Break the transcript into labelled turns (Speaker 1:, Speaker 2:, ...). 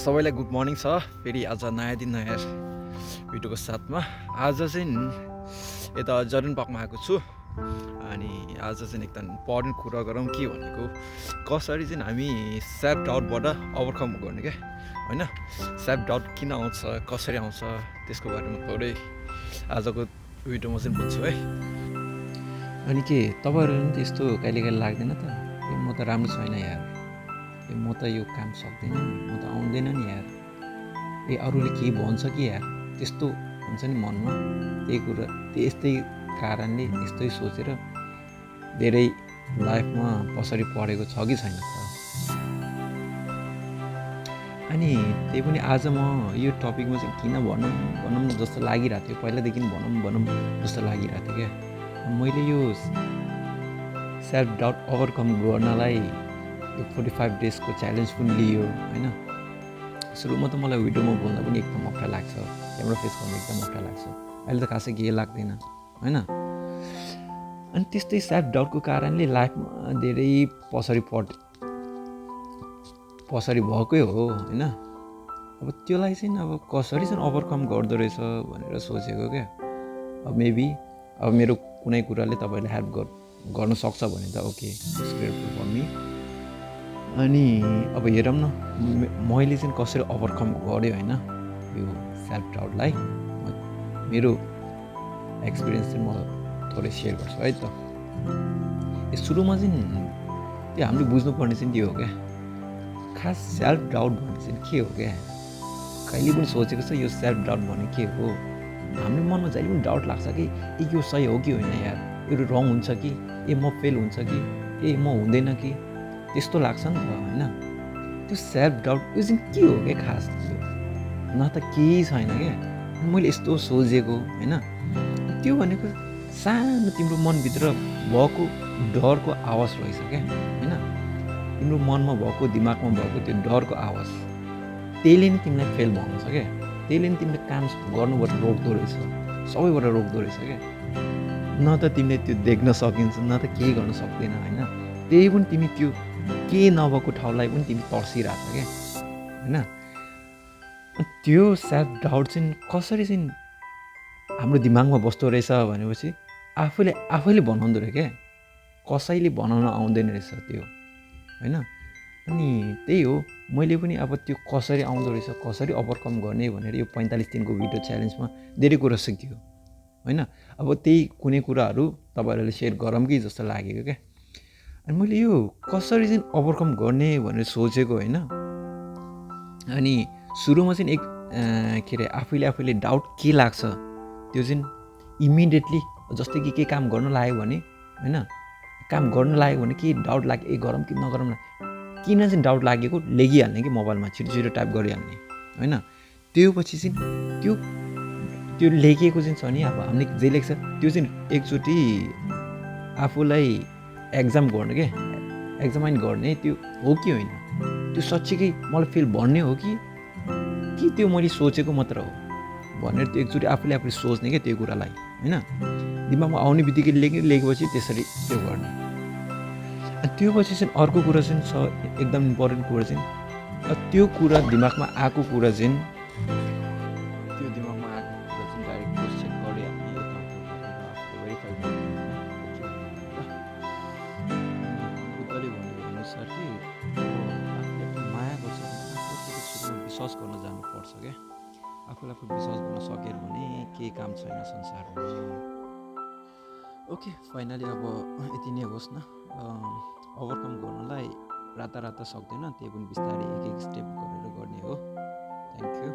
Speaker 1: सबैलाई good morning छ। फेरि आज नयाँ दिन नयाँ भिडियोको साथमा आज चाहिँ यता जर्मन पार्कमा आएको छु। अनि आज चाहिँ एकदम इम्पोर्टेन्ट कुरा गरौँ के भनेको कसरी चाहिँ हामी सेल्फ डाउटबाट ओभरकम गर्ने क्या होइन। सेल्फ डाउट किन आउँछ, कसरी आउँछ, त्यसको बारेमा थोरै आजको भिडियोमा चाहिँ भन्छु है।
Speaker 2: अनि के तपाईँहरू पनि त्यस्तो कहिले कहिले लाग्दैन त म त राम्रो छैन यार, म त यो काम सक्दैन नि, म त आउँदैन नि यार, अरूले के भन्छ कि यार, त्यस्तो हुन्छ नि मनमा। त्यही कुरा त्यस्तै कारणले यस्तै सोचेर धेरै लाइफमा पछाडि परेको छ कि छैन त। अनि त्यही पनि आज म यो टपिकमा चाहिँ किन भनौँ जस्तो लागिरहेको थियो, पहिलादेखि भनौँ जस्तो लागिरहेको थियो क्या। मैले यो सेल्फ डाउट ओभरकम गर्नलाई यो 45 डेजको च्यालेन्ज पनि लियो होइन। सुरुमा त मलाई भिडियोमा बोल्दा पनि एकदम अप्ठ्यारो लाग्छ, क्यामेरा फेस गर्नु एकदम अप्ठ्यारो लाग्छ। अहिले त खासै केही लाग्दैन होइन। अनि त्यस्तै सेल्फ डाउटको कारणले लाइफमा धेरै पछाडि भएकै हो होइन। अब त्योलाई चाहिँ अब कसरी चाहिँ ओभरकम गर्दो रहेछ भनेर सोचेको क्या। अब मेबी अब मेरो कुनै कुराले तपाईँलाई हेल्प गर्न सक्छ भने त ओके, ग्रेटफुल फर मी। अनि अब हेरौँ न मैले चाहिँ कसरी ओभरकम गरेँ होइन यो सेल्फ डाउटलाई। मेरो एक्सपिरियन्स चाहिँ म थोरै सेयर गर्छु है त। सुरुमा चाहिँ त्यो हामीले बुझ्नुपर्ने चाहिँ त्यो हो क्या, खास सेल्फ डाउट भन्ने चाहिँ के हो क्या। कहिले पनि सोचेको छ यो सेल्फ डाउट भन्ने के हो। हाम्रो मनमा जहिले पनि डाउट लाग्छ कि यो सही हो कि होइन यार, यो रङ हुन्छ कि, म फेल हुन्छ कि, म हुँदैन कि, त्यस्तो लाग्छ नि त होइन। त्यो सेल्फ डाउट यो चाहिँ के हो क्या खास, न त केही छैन क्या। मैले यस्तो सोचेको होइन, त्यो भनेको सानो तिम्रो मनभित्र भएको डरको आवाज रहेछ क्या होइन। तिम्रो मनमा भएको, दिमागमा भएको त्यो डरको आवाज, त्यसले नै तिमीलाई फेल बनाउँछ क्या। त्यसले नै तिमीले काम गर्नुबाट रोक्दो रहेछ, सबैबाट रोक्दो रहेछ क्या। न त तिमीले त्यो देख्न सकिन्छ, न त केही गर्न सक्दैन होइन। त्यही पनि तिमी त्यो के नभएको ठाउँलाई पनि तिमी तर्सिरहेको क्या होइन। त्यो सेल्फ डाउट चाहिँ कसरी चाहिँ हाम्रो दिमागमा बस्दो रहेछ भनेपछि आफैले बनाउँदो रहेछ क्या, कसैले बनाउन आउँदैन रहेछ त्यो होइन। अनि त्यही हो, मैले पनि अब त्यो कसरी आउँदो रहेछ, कसरी ओभरकम गर्ने भनेर यो 45 दिनको भिडियो च्यालेन्जमा धेरै कुरा सिक्यो होइन। अब त्यही कुनै कुराहरू तपाईँहरूले सेयर गरौँ कि जस्तो लागेको क्या। अनि मैले यो कसरी चाहिँ ओभरकम गर्ने भनेर सोचेको होइन। अनि सुरुमा चाहिँ के अरे आफैले डाउट के लाग्छ त्यो चाहिँ इमिडिएटली, जस्तै कि के काम गर्न लाग्यो भने होइन, काम गर्न लाग्यो भने के डाउट लाग्यो, गरौँ कि नगरौँ, किन चाहिँ डाउट लागेको लेखिहाल्ने कि मोबाइलमा छिटो टाइप गरिहाल्ने होइन। त्यो पछि चाहिँ त्यो लेखिएको चाहिँ छ नि, अब हामीले जे लेख्छ त्यो चाहिँ एकचोटि आफूलाई एक्जामाइन गर्ने त्यो हो कि होइन, त्यो साँच्चीकै मलाई फेल भन्ने हो कि त्यो मैले सोचेको मात्र हो भनेर त्यो एकचोटि आफूले सोच्ने क्या त्यो कुरालाई होइन। दिमागमा आउने बित्तिकै लेखेपछि त्यसरी त्यो गर्ने। त्यो पछि चाहिँ अर्को कुरा चाहिँ छ, एकदम इम्पोर्टेन्ट कुरा चाहिँ त्यो कुरा दिमागमा आएको कुरा चाहिँ डाइरेक्ट क्वेश्चन गरिहाल्ने, भेरिफाई गर्ने। बुद्धले भनेको अनुसार कि आफूले माया गर्छ भने आफूले सुरुमा विश्वास गर्न जानुपर्छ क्या। आफूले विश्वास गर्न सक्यो भने केही काम छैन संसारमा। ओके, फाइनली अब यति नै होस् न। ओभरकम गर्नलाई राता सक्दैन, त्यही पनि बिस्तारै एक स्टेप गरेर गर्ने हो। Thank you.